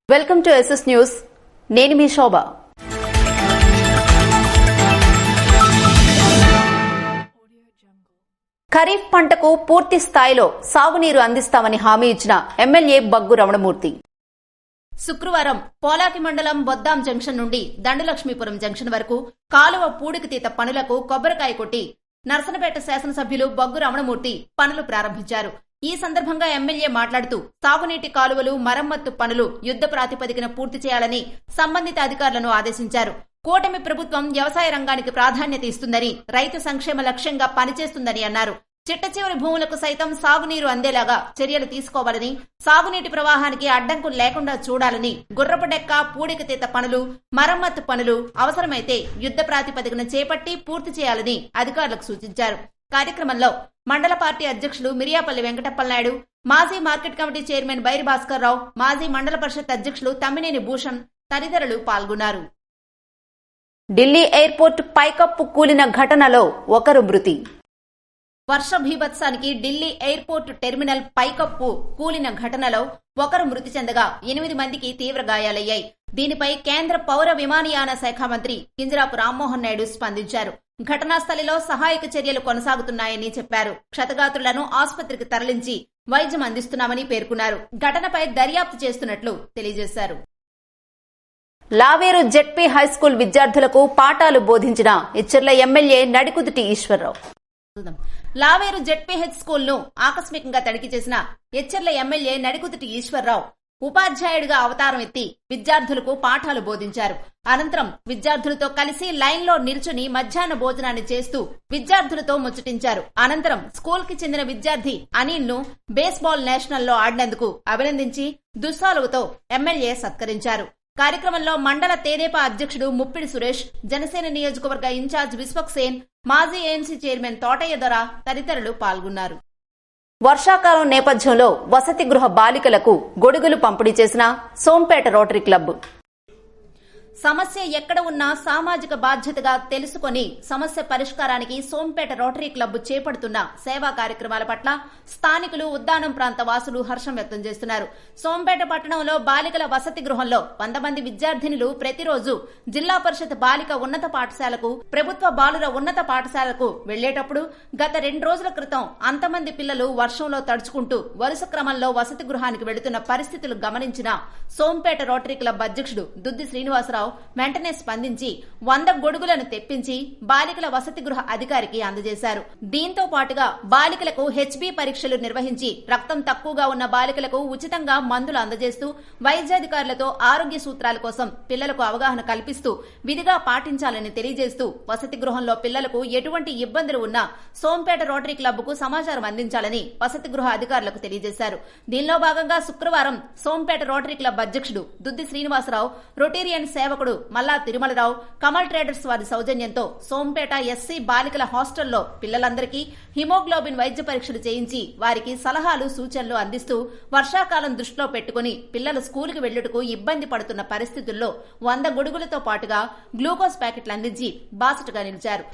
Welcome to SS news. నేను మీ శోభ. ఖరీఫ్ పంటకు పూర్తి స్థాయిలో సాగునీరు అందిస్తామని హామీ ఇచ్చిన ఎమ్మెల్యే బగ్గు రమణమూర్తి శుక్రవారం పోలాకి మండలం బొద్దాం జంక్షన్ నుండి దండలక్ష్మీపురం జంక్షన్ వరకు కాలువ పూడికతీత పనులకు కొబ్బరికాయ కొట్టి నర్సనపేట శాసనసభ్యులు బగ్గు రమణమూర్తి పనులు ప్రారంభించారు. ఈ సందర్భంగా ఎమ్మెల్యే మాట్లాడుతూ సాగునీటి కాలువలు మరమ్మత్తు పనులు యుద్ధ ప్రాతిపదికన పూర్తి చేయాలని సంబంధిత అధికారులను ఆదేశించారు. కూటమి ప్రభుత్వం వ్యవసాయ రంగానికి ప్రాధాన్యత ఇస్తుందని, రైతు సంక్షేమ లక్ష్యంగా పనిచేస్తుందని అన్నారు. చిట్టచివరి భూములకు సైతం సాగునీరు అందేలాగా చర్యలు తీసుకోవాలని, సాగునీటి ప్రవాహానికి అడ్డంకులు లేకుండా చూడాలని, గుర్రపు డెక్క పూడికతీత పనులు మరమ్మత్తు పనులు అవసరమైతే యుద్ధ ప్రాతిపదికన చేపట్టి పూర్తి చేయాలని అధికారులకు సూచించారు. కార్యక్రమంలో మండల పార్టీ అధ్యక్షులు మిరియాపల్లి వెంకటప్పలనాయుడు, మాజీ market committee chairman Bairi Bhaskar Rao, మాజీ మండల పరిషత్ అధ్యక్షులు తమ్మినేని భూషణ్ తదితరులు పాల్గొన్నారు. ఢిల్లీ ఎయిర్పోర్ట్ పైకప్పు కూలిన ఘటనలో ఒకరు మృతి. వర్ష భీభత్సానికి ఢిల్లీ ఎయిర్పోర్ట్ టెర్మినల్ పైకప్పు కూలిన ఘటనలో ఒకరు మృతి చెందగా 8 మందికి తీవ్ర గాయాలయ్యాయి. దీనిపై కేంద్ర పౌర విమానయాన శాఖ మంత్రి కింజరాపు రామ్మోహన్ నాయుడు స్పందించారు. ఘటనా స్థలిలో సహాయక చర్యలు కొనసాగుతున్నాయని చెప్పారు. క్షతగాత్రులను ఆసుపత్రికి తరలించి వైద్యం అందిస్తున్నామని పేర్కొన్నారు. ఘటనపై దర్యాప్తు చేస్తున్నట్లు తెలియజేశారు. లావేరు జెడ్పీ హైస్కూల్ విద్యార్థులకు పాఠాలు బోధించిన Etcherla MLA Nadikuditi Eswararao. Laveru ZPH school ను ఆకస్మికంగా తనిఖీ చేసిన ఎచ్చర్ల ఎమ్మెల్యే నడికుదుటి ఈశ్వరరావు ఉపాధ్యాయుడిగా అవతారం ఎత్తి విద్యార్థులకు పాఠాలు బోధించారు. అనంతరం విద్యార్థులతో కలిసి లైన్లో నిల్చుని మధ్యాహ్న భోజనాన్ని చేస్తూ విద్యార్థులతో ముచ్చటించారు. అనంతరం స్కూల్ కి చెందిన విద్యార్థి అనిల్ ను బేస్బాల్ నేషనల్ లో ఆడినందుకు అభినందించి దుస్సాలువతో ఎమ్మెల్యే సత్కరించారు. కార్యక్రమంలో మండల తెదేపా అధ్యక్షుడు ముప్పిడి సురేష్, జనసేన నియోజకవర్గ ఇన్ఛార్జ్ విశ్వక్సేన్, మాజీ ఏఎంసీ చైర్మన్ తోటయ్య దొర తదితరులు పాల్గొన్నారు. వర్షాకాలం నేపథ్యంలో వసతి గృహ బాలికలకు గొడుగులు పంపిణీ చేసిన సోంపేట రోటరీ క్లబ్. సమస్య ఎక్కడ ఉన్నా సామాజిక బాధ్యతగా తెలుసుకుని సమస్య పరిష్కారానికి సోంపేట రోటరీ క్లబ్ చేపడుతున్న సేవా కార్యక్రమాల పట్ల స్థానికులు, ఉద్దానం ప్రాంత వాసులు హర్షం వ్యక్తం చేస్తున్నారు. సోంపేట పట్టణంలో బాలికల వసతి గృహంలో 100 మంది విద్యార్థినులు ప్రతిరోజు జిల్లా పరిషత్ బాలిక ఉన్నత పాఠశాలకు, ప్రభుత్వ బాలుర ఉన్నత పాఠశాలకు వెళ్లేటప్పుడు గత 2 రోజుల క్రితం అంతమంది పిల్లలు వర్షంలో తడుచుకుంటూ వరుస క్రమంలో వసతి గృహానికి వెళుతున్న పరిస్థితులు గమనించిన సోంపేట రోటరీ క్లబ్ అధ్యక్షుడు దుద్ది శ్రీనివాసరావు వెంటనే స్పందించి 100 గొడుగులను తెప్పించి బాలికల వసతి గృహ అధికారికి అందజేశారు. దీంతో పాటుగా బాలికలకు హెచ్బీ పరీక్షలు నిర్వహించి రక్తం తక్కువగా ఉన్న బాలికలకు ఉచితంగా మందులు అందజేస్తూ వైద్యాధికారులతో ఆరోగ్య సూత్రాల కోసం పిల్లలకు అవగాహన కల్పిస్తూ విధిగా పాటించాలని తెలియజేస్తూ వసతి గృహంలో పిల్లలకు ఎటువంటి ఇబ్బందులు ఉన్నా సోంపేట రోటరీ క్లబ్ కు సమాచారం అందించాలని వసతి గృహ అధికారులకు తెలియజేశారు. దీనిలో భాగంగా శుక్రవారం సోంపేట రోటరీ క్లబ్ అధ్యక్షుడు దుద్ది శ్రీనివాసరావు, రొటేరియన్ సేవకుడు మల్లా తిరుమలరావు, కమల్ ట్రేడర్స్ వారి సౌజన్యంతో సోంపేట ఎస్సీ బాలికల హాస్టల్లో పిల్లలందరికీ హిమోగ్లోబిన్ వైద్య పరీక్షలు చేయించి వారికి సలహాలు, సూచనలు అందిస్తూ వర్షాకాలం దృష్టిలో పెట్టుకుని పిల్లలు స్కూలుకు వెళ్లుటకు ఇబ్బంది పడుతున్న పరిస్థితుల్లో 100 గొడుగులతో పాటుగా గ్లూకోజ్ ప్యాకెట్లు అందించి బాసటగా నిలిచారు.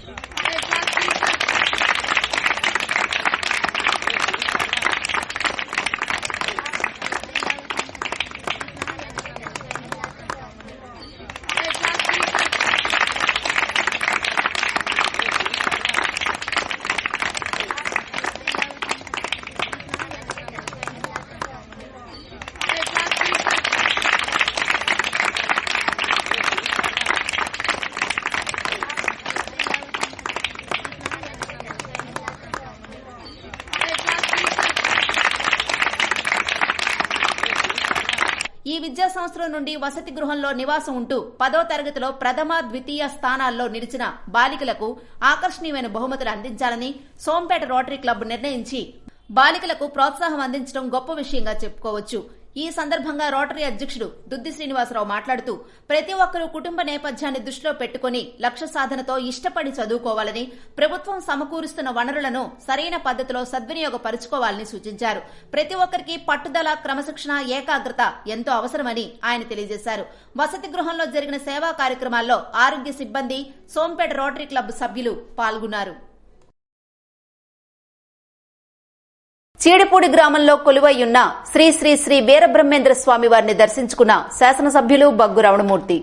ఈ విద్యా సంవత్సరం నుండి వసతి గృహంలో నివాసం ఉంటూ 10వ తరగతిలో ప్రథమ, ద్వితీయ స్థానాల్లో నిలిచిన బాలికలకు ఆకర్షణీయమైన బహుమతులు అందించాలని సోంపేట రోటరీ క్లబ్ నిర్ణయించి బాలికలకు ప్రోత్సాహం అందించడం గొప్ప విషయంగా చెప్పుకోవచ్చు. ఈ సందర్భంగా రోటరీ అధ్యక్షుడు దుద్ది శ్రీనివాసరావు మాట్లాడుతూ ప్రతి ఒక్కరూ కుటుంబ నేపథ్యాన్ని దృష్టిలో పెట్టుకుని లక్ష్య సాధనతో ఇష్టపడి చదువుకోవాలని, ప్రభుత్వం సమకూరుస్తున్న వనరులను సరైన పద్ధతిలో సద్వినియోగపరుచుకోవాలని సూచించారు. ప్రతి ఒక్కరికి పట్టుదల, క్రమశిక్షణ, ఏకాగ్రత ఎంతో అవసరమని ఆయన తెలియజేశారు. వసతి గృహంలో జరిగిన సేవా కార్యక్రమాల్లో ఆరోగ్య సిబ్బంది, సోంపేట రోటరీ క్లబ్ సభ్యులు పాల్గొన్నారు. చీడిపూడి గ్రామంలో కొలువయ్యున్న శ్రీ శ్రీ శ్రీ వీరబ్రహ్మేంద్ర స్వామి వారిని దర్శించుకున్న శాసనసభ్యులు బగ్గు రమణమూర్తి.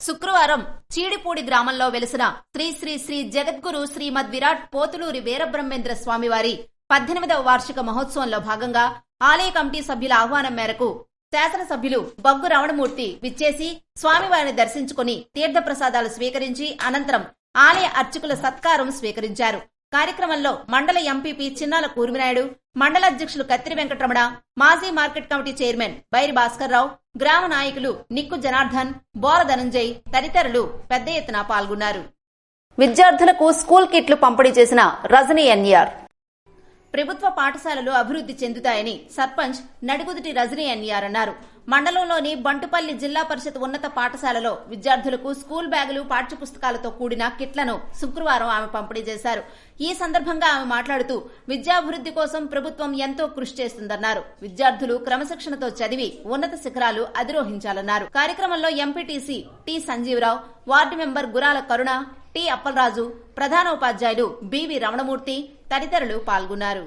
శుక్రవారం చీడిపూడి గ్రామంలో వెలిసిన శ్రీ శ్రీ శ్రీ జగద్గురు శ్రీమద్ విరాట్ పోతులూరి వీరబ్రహ్మేంద్ర స్వామివారి 18వ వార్షిక మహోత్సవంలో భాగంగా ఆలయ కమిటీ సభ్యుల ఆహ్వానం మేరకు శాసనసభ్యులు బగ్గు రమణమూర్తి విచ్చేసి స్వామివారిని దర్శించుకుని తీర్థప్రసాదాలు స్వీకరించి అనంతరం ఆలయ అర్చకుల సత్కారం స్వీకరించారు. కార్యక్రమంలో మండల ఎంపీపీ చిన్నాల కూర్మినాయుడు, మండల అధ్యక్షులు కత్తిరి వెంకటరమణ, మాజీ market committee chairman Bairi Bhaskarrao, గ్రామ నాయకులు నిక్కు జనార్దన్, బోర ధనంజయ్ తదితరులు పెద్ద ఎత్తున పాల్గొన్నారు. విద్యార్థులకు స్కూల్ కిట్లు పంపిణీ చేసిన రజనీ ఎన్ఆర్. ప్రభుత్వ పాఠశాలలు అభివృద్ది చెందుతాయని సర్పంచ్ నడుగుదిటి రజనీ ఎన్ఆర్ అన్నారు. మండలంలోని బంటుపల్లి జిల్లా పరిషత్ ఉన్నత పాఠశాలలో విద్యార్థులకు స్కూల్ బ్యాగులు, పాఠ్యపుస్తకాలతో కూడిన కిట్లను శుక్రవారం ఆమె పంపిణీ చేశారు. ఈ సందర్భంగా ఆమె మాట్లాడుతూ విద్యాభివృద్ది కోసం ప్రభుత్వం ఎంతో కృషి చేస్తుందన్నారు. విద్యార్థులు క్రమశిక్షణతో చదివి ఉన్నత శిఖరాలు అధిరోహించాలన్నారు. కార్యక్రమంలో MPTC T Sanjeevarao, ward member Gurala Karuna, T Appalaraju, ప్రధానోపాధ్యాయులు బివి రమణమూర్తి తదితరులు పాల్గొన్నారు.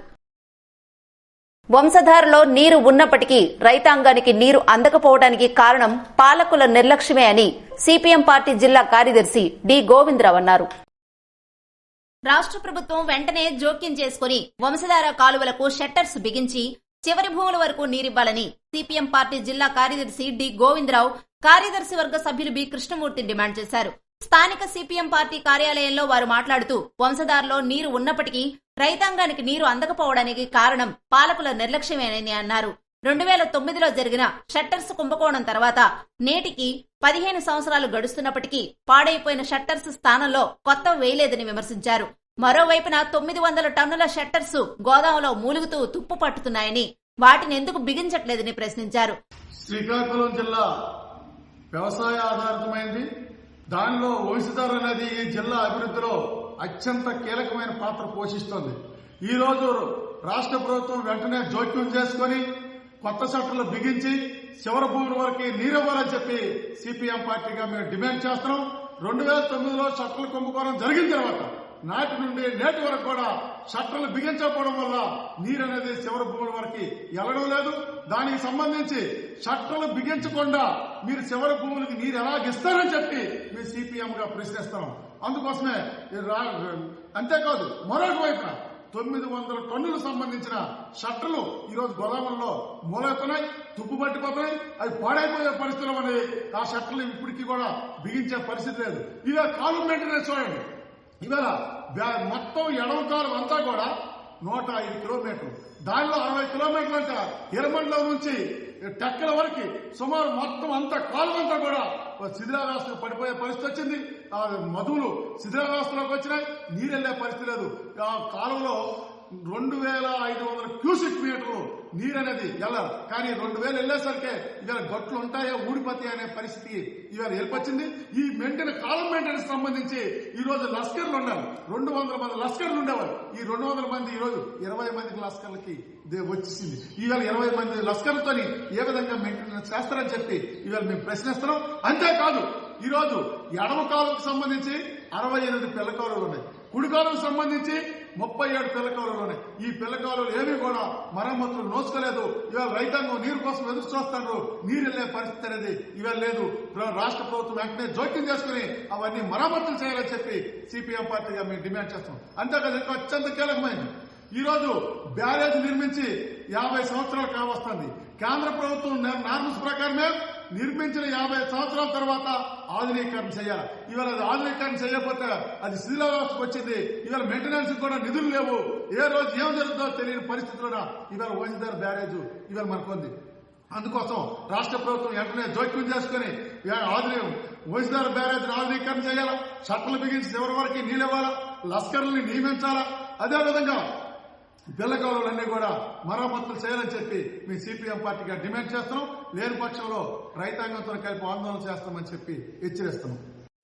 వంశధారలో నీరు ఉన్నప్పటికీ రైతాంగానికి నీరు అందకపోవడానికి కారణం పాలకుల నిర్లక్ష్యమే అని సిపిఎం పార్టీ జిల్లా కార్యదర్శి డి గోవిందరావు అన్నారు. రాష్ట్ర ప్రభుత్వం వెంటనే జోక్యం చేసుకుని వంశధార కాలువలకు షట్టర్స్ బిగించి చివరి భూముల వరకు నీరివ్వాలని సిపిఎం పార్టీ జిల్లా కార్యదర్శి డి గోవిందరావు, కార్యదర్శి వర్గ సభ్యులు బి కృష్ణమూర్తి డిమాండ్ చేశారు. స్థానిక సిపిఎం పార్టీ కార్యాలయంలో వారు మాట్లాడుతూ వంశధారలో నీరు ఉన్నప్పటికీ రైతాంగానికి నీరు అందకపోవడానికి కారణం పాలకుల నిర్లక్ష్యమేనని అన్నారు. 2009లో జరిగిన షట్టర్స్ కుంభకోణం తర్వాత నేటికి 15 సంవత్సరాలు గడుస్తున్నప్పటికీ పాడైపోయిన షట్టర్స్ స్థానంలో కొత్త వేయలేదని విమర్శించారు. మరోవైపున 900 టన్నుల షట్టర్స్ గోదాములో మూలుగుతూ తుప్పు పట్టుతున్నాయని వాటిని ఎందుకు బిగించట్లేదని ప్రశ్నించారు. శ్రీకాకుళం జిల్లా వ్యవసాయ ఆధారితమైంది. దానిలో వంశధార అనేది ఈ జిల్లా అభివృద్ధిలో అత్యంత కీలకమైన పాత్ర పోషిస్తోంది. ఈ రోజు రాష్ట్ర ప్రభుత్వం వెంటనే జోక్యం చేసుకుని కొత్త షట్టర్లు బిగించి చివరి భూముల వరకు నీరివ్వాలని చెప్పి సిపిఎం పార్టీగా మేము డిమాండ్ చేస్తున్నాం. 2009లో షట్టర్ల కుంభకోణం జరిగిన తర్వాత నాటి నుండి నేటి వరకు కూడా షట్టర్లు బిగించకపోవడం వల్ల నీరు అనేది చివరి భూముల వరకు వెళ్లడం లేదు. దానికి సంబంధించి షట్టర్లు బిగించకుండా మీరు చివరి భూములకి నీరు ఎలాగిస్తారని చెప్పి మేము సిపిఎం గా ప్రశ్నిస్తాం. అందుకోసమే అంతేకాదు మరొక వైపున 900 టన్నులకు సంబంధించిన షట్టర్లు ఈ రోజు గోదాములలో మూలవుతున్నాయి, తుప్పు పట్టిపోతున్నాయి, అవి పాడైపోయే పరిస్థితులు ఉన్నాయి. ఆ షట్టర్లు ఇప్పటికీ కూడా బిగించే పరిస్థితి లేదు. ఇవాళ కాలువ మెయింటెనెన్స్ చూడండి, ఇవాళ మొత్తం ఎడమ కాలం అంతా కూడా 105 కిలోమీటర్లు, దానిలో 60 కిలోమీటర్లు అంటే ఎర్రమండలం నుంచి టెక్కల వరకు సుమారు మొత్తం అంతా కాలువంతా కూడా శిథిలావస్థకు పడిపోయే పరిస్థితి వచ్చింది. మధువులు శిథిలావస్థలోకి వచ్చినాయి, నీరు వెళ్లే పరిస్థితి లేదు. ఆ కాలంలో 2500 క్యూసిక్ మీటర్లు నీరు అనేది వెళ్ళాలి. కానీ 2000 వెళ్లేసరికి ఇవాళ గొట్లు ఉంటాయో ఊడిపోతాయి అనే పరిస్థితికి ఇవాళ ఏర్పచ్చింది. ఈ కాలం మెయింటెనెన్స్ సంబంధించి ఈ రోజు లస్కర్లు ఉండాలి. 200 మంది లస్కర్లు ఉండేవారు. ఈ 200 మంది ఈ రోజు 20 మంది లస్కర్లకి వచ్చేసింది. ఇవాళ 20 మంది లస్కర్లతో ఏ విధంగా మెయింటెనెన్స్ చేస్తారని చెప్పి ఇవాళ మేము ప్రశ్నిస్తున్నాం. అంతేకాదు ఈ రోజు ఎడమ కాలువకు సంబంధించి 68 పిల్ల కాలువలు ఉన్నాయి, కుడి కాలువకు సంబంధించి 37 పిల్ల కాలువలు ఉన్నాయి. ఈ పిల్ల కాలువలు ఏమీ కూడా మరమ్మతులు నోసుకోలేదు. ఇవాళ రైతాంగం నీరు కోసం ఎదురు చూస్తున్నారు. నీరు వెళ్లే పరిస్థితి అనేది ఇవాళ లేదు. రాష్ట్ర ప్రభుత్వం వెంటనే జోక్యం చేసుకుని అవన్నీ మరమ్మతులు చేయాలని చెప్పి సిపిఎం పార్టీగా మేము డిమాండ్ చేస్తాం. అంతేకాదు ఇంకా అత్యంత కీలకమైంది, ఈ రోజు బ్యారేజ్ నిర్మించి 50 సంవత్సరాలు కావస్తుంది. కేంద్ర ప్రభుత్వం నార్మల్స్ ప్రకారమే నిర్మించిన 50 సంవత్సరాల తర్వాత ఆధునీకరణ చేయాలి. ఇవాళ అది ఆధునీకరణ చేయకపోతే అది శిథిలావస్థకు వచ్చింది. ఇవాళ మెయింటెనెన్స్ కూడా నిధులు లేవు. ఏ రోజు ఏం జరుగుతుందో తెలియని పరిస్థితుల్లో ఇవాళ వంశధార బ్యారేజ్ ఇవాళ మనకుంది. అందుకోసం రాష్ట్ర ప్రభుత్వం వెంటనే జోక్యం చేసుకుని వంశధార బ్యారేజ్ ఆధునీకరణ చేయాలా, షట్టర్లు బిగించి చివరి వరకు నీళ్ళు ఇవ్వాలా, లస్కర్లని నియమించాలా, అదేవిధంగా పిల్ల కాలువలన్నీ కూడా మరమ్మతులు చేయాలని చెప్పి మీ సిపిఎం పార్టీగా డిమాండ్ చేస్తున్నాం. లేని పక్షంలో రైతాంగంతో కలిపి ఆందోళన చేస్తామని చెప్పి హెచ్చరిస్తున్నాం.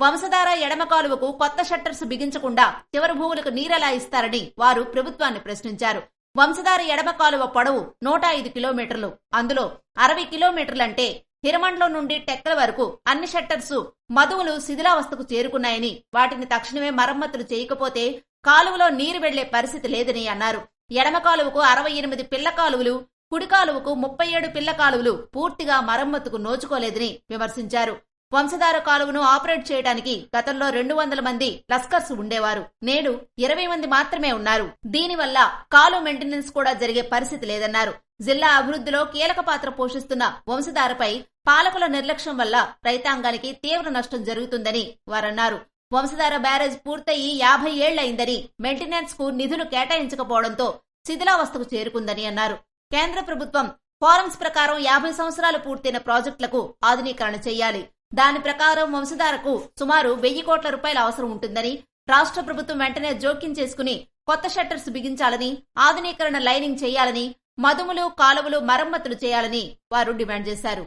వంశధార ఎడమ కాలువకు కొత్త షట్టర్స్ బిగించకుండా చివరి భూములకు నీరెలా ఇస్తారని వారు ప్రభుత్వాన్ని ప్రశ్నించారు. వంశధార ఎడమ కాలువ పొడవు 105 కిలోమీటర్లు, అందులో 60 కిలోమీటర్లంటే హిరమండలం నుండి టెక్కల వరకు అన్ని షట్టర్స్ మధువులు శిథిలావస్థకు చేరుకున్నాయని, వాటిని తక్షణమే మరమ్మతులు చేయకపోతే కాలువలో నీరు వెళ్లే పరిస్థితి లేదని అన్నారు. ఎడమ కాలువకు 68 పిల్ల కాలువలు, కుడి కాలువకు 37 పిల్ల కాలువలు పూర్తిగా మరమ్మతుకు నోచుకోలేదని విమర్శించారు. వంశధార కాలువను ఆపరేట్ చేయడానికి గతంలో 200 మంది లస్కర్స్ ఉండేవారు. నేడు 20 మంది మాత్రమే ఉన్నారు. దీనివల్ల కాలువ మెయింటెనెన్స్ కూడా జరిగే పరిస్థితి లేదన్నారు. జిల్లా అభివృద్ధిలో కీలక పాత్ర పోషిస్తున్న వంశధారపై పాలకుల నిర్లక్ష్యం వల్ల రైతాంగానికి తీవ్ర నష్టం జరుగుతుందని వారన్నారు. వంశధార బ్యారేజ్ పూర్తయి 50 ఏళ్లయిందని, మెయింటెనెన్స్ కు నిధులు కేటాయించకపోవడంతో శిథిలావస్థకు చేరుకుందని అన్నారు. కేంద్ర ప్రభుత్వం ఫారమ్స్ ప్రకారం 50 సంవత్సరాలు పూర్తయిన ప్రాజెక్టులకు ఆధునీకరణ చేయాలి. దాని ప్రకారం వంశధారకు సుమారు 1000 కోట్ల రూపాయల అవసరం ఉంటుందని, రాష్ట్ర ప్రభుత్వం వెంటనే జోక్యం చేసుకుని కొత్త షట్టర్స్ బిగించాలని, ఆధునీకరణ లైనింగ్ చేయాలని, మదుములు, కాలువలు మరమ్మతులు చేయాలని వారు డిమాండ్ చేశారు.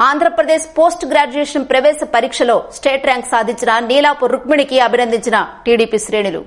ఆంధ్రప్రదేశ్ పోస్ట్ గ్రాడ్యుయేషన్ ప్రవేశ పరీక్షలో స్టేట్ ర్యాంక్ సాధించిన నీలాపు రుక్మిణికి అభినందించిన టీడీపీ శ్రేణులు.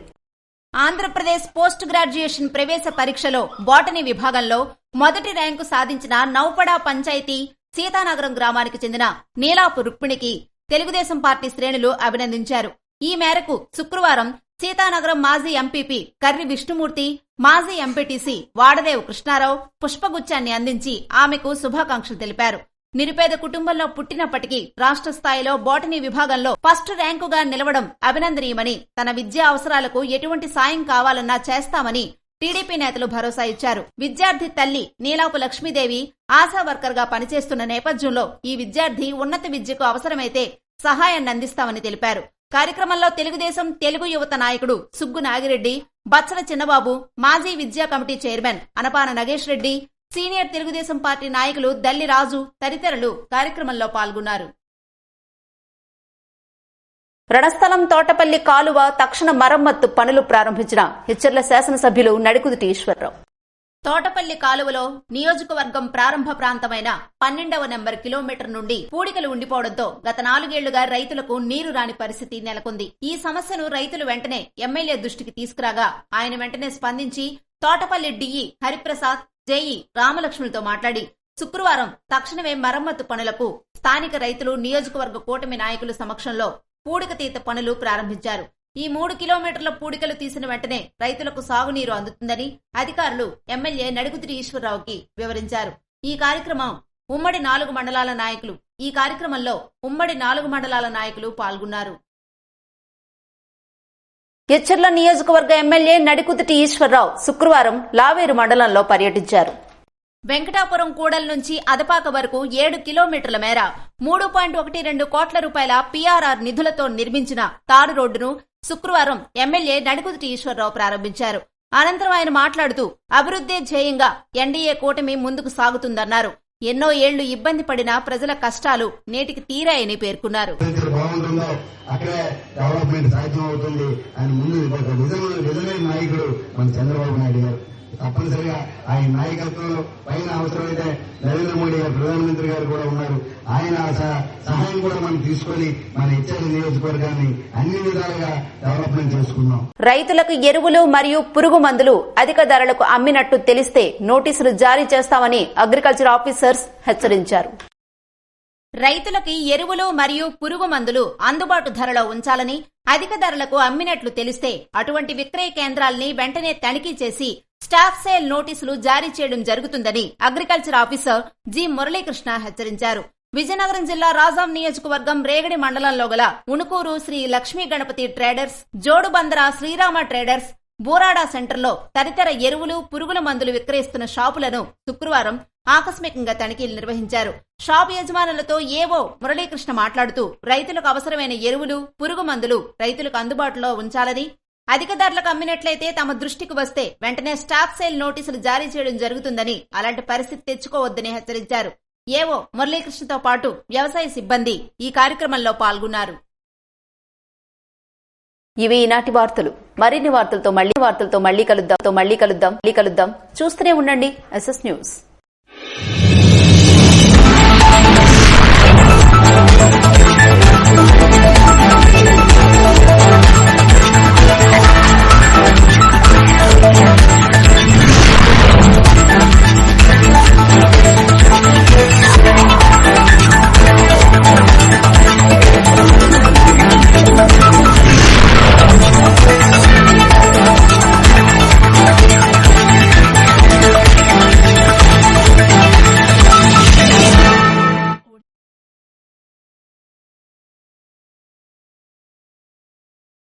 ఆంధ్రప్రదేశ్ పోస్ట్ గ్రాడ్యుయేషన్ ప్రవేశ పరీక్షలో బోటనీ విభాగంలో మొదటి ర్యాంకు సాధించిన నౌపడా పంచాయతీ సీతానగరం గ్రామానికి చెందిన నీలాపు రుక్మిణికి తెలుగుదేశం పార్టీ శ్రేణులు అభినందించారు. ఈ మేరకు శుక్రవారం సీతానగరం మాజీ ఎంపీపీ కర్రి విష్ణుమూర్తి, మాజీ ఎంపీటీసీ వాడదేవు కృష్ణారావు పుష్పగుచ్చాన్ని అందించి ఆమెకు శుభాకాంక్షలు తెలిపారు. నిరుపేద కుటుంబంలో పుట్టినప్పటికీ రాష్ట్ర స్థాయిలో బోటనీ విభాగంలో ఫస్ట్ ర్యాంకుగా నిలవడం అభినందనీయమని, తన విద్యా అవసరాలకు ఎటువంటి సాయం కావాలన్నా చేస్తామని టీడీపీ నేతలు భరోసా ఇచ్చారు. విద్యార్థి తల్లి నీలాపు లక్ష్మీదేవి ఆశా వర్కర్ గా పనిచేస్తున్న నేపథ్యంలో ఈ విద్యార్థి ఉన్నత విద్యకు అవసరమైతే సహాయాన్ని అందిస్తామని తెలిపారు. కార్యక్రమంలో తెలుగుదేశం తెలుగు యువత నాయకుడు సుగ్గు నాగిరెడ్డి, బచ్చల చిన్నబాబు, మాజీ విద్యా committee chairman Anapana Nagesh Reddy, senior Telugudesam party నాయకులు దల్లి రాజు తదితరులు కార్యక్రమంలో పాల్గొన్నారు. రణస్థలం తోటపల్లి కాలువ తక్షణ మరమ్మత్తు పనులు ప్రారంభించిన హెచ్చర్ల శాసనసభ్యులు నడికుదుటి ఈశ్వరరావు. తోటపల్లి కాలువలో నియోజకవర్గం ప్రారంభ ప్రాంతమైన 12వ నెంబర్ కిలోమీటర్ నుండి పూడికలు ఉండిపోవడంతో గత 4 ఏళ్లుగా రైతులకు నీరు రాని పరిస్థితి నెలకొంది. ఈ సమస్యను రైతులు వెంటనే ఎమ్మెల్యే దృష్టికి తీసుకురాగా ఆయన వెంటనే స్పందించి తోటపల్లి డిఈ హరిప్రసాద్, జేఈ రామలక్ష్మితో మాట్లాడి శుక్రవారం తక్షణమే మరమ్మతు పనులకు స్థానిక రైతులు, నియోజకవర్గ కూటమి నాయకుల సమక్షంలో పూడికతీత పనులు ప్రారంభించారు. ఈ 3 కిలోమీటర్ల పూడికలు తీసిన వెంటనే రైతులకు సాగునీరు అందుతుందని అధికారులు ఎమ్మెల్యే నడికుదుటి ఈశ్వరరావుకి వివరించారు. ఈ కార్యక్రమంలో ఉమ్మడి 4 మండలాల నాయకులు పాల్గొన్నారు. హెచ్చర్ల నియోజకవర్గ ఎమ్మెల్యే నడికుదుటి ఈశ్వరరావు శుక్రవారం లావేరు మండలంలో పర్యటించారు. వెంకటాపురం కూడల నుంచి అదపాక వరకు 7 కిలోమీటర్ల మేర 3.12 కోట్ల రూపాయల పీఆర్ఆర్ నిధులతో నిర్మించిన తారు రోడ్డును శుక్రవారం ఎమ్మెల్యే నడికుదుటి ఈశ్వరరావు ప్రారంభించారు. అనంతరం ఆయన మాట్లాడుతూ అభివృద్ధే ధ్యేయంగా ఎన్డీఏ కూటమి ముందుకు సాగుతుందన్నారు. ఎన్నో ఏళ్లు ఇబ్బంది పడిన ప్రజల కష్టాలు నేటికి తీరాయని పేర్కొన్నారు. తప్పనిసరిగా ఆయన నాయకత్వంలో పైన అవసరమైతే నరేంద్ర మోడీ గారు ప్రధానమంత్రి గారు కూడా ఉన్నారు. ఆయన సహాయం కూడా మనం తీసుకొని మన హెచ్చర్ల నియోజకవర్గాన్ని అన్ని విధాలుగా డెవలప్మెంట్ చేసుకున్నాం. రైతులకు ఎరువులు మరియు పురుగు మందులు అధిక ధరలకు అమ్మినట్టు తెలిస్తే నోటీసులు జారీ చేస్తామని అగ్రికల్చర్ ఆఫీసర్స్ హెచ్చరించారు. రైతులకి ఎరువులు మరియు పురుగు మందులు అందుబాటు ధరలో ఉంచాలని, అధిక ధరలకు అమ్మినట్లు తెలిస్తే అటువంటి విక్రయ కేంద్రాల్ని వెంటనే తనిఖీ చేసి స్టాఫ్ సేల్ నోటీసులు జారీ చేయడం జరుగుతుందని అగ్రికల్చర్ ఆఫీసర్ జి మురళీకృష్ణ హెచ్చరించారు. విజయనగరం జిల్లా రాజాం నియోజకవర్గం రేగడి మండలంలో గల ఉణుకూరు శ్రీ లక్ష్మీ గణపతి ట్రేడర్స్, జోడుబందర శ్రీరామ ట్రేడర్స్, బూరాడా సెంటర్లో తదితర ఎరువులు, పురుగుల మందులు విక్రయిస్తున్న షాపులను శుక్రవారం ఆకస్మికంగా తనిఖీలు నిర్వహించారు. షాపు యజమానులతో ఏవో మురళీకృష్ణ మాట్లాడుతూ రైతులకు అవసరమైన ఎరువులు, పురుగు మందులు రైతులకు అందుబాటులో ఉంచాలని, అధిక ధరలకు అమ్మినట్లయితే తమ దృష్టికి వస్తే వెంటనే స్టాక్ సేల్ నోటీసులు జారీ చేయడం జరుగుతుందని, అలాంటి పరిస్థితి తెచ్చుకోవద్దని హెచ్చరించారు. ఏవో మురళీకృష్ణతో పాటు వ్యవసాయ సిబ్బంది ఈ కార్యక్రమంలో పాల్గొన్నారు. ఇవి ఈనాటి వార్తలు. మరిన్ని వార్తలతో మళ్లీ కలుద్దాం. చూస్తూనే ఉండండి ఎస్ఎస్ న్యూస్.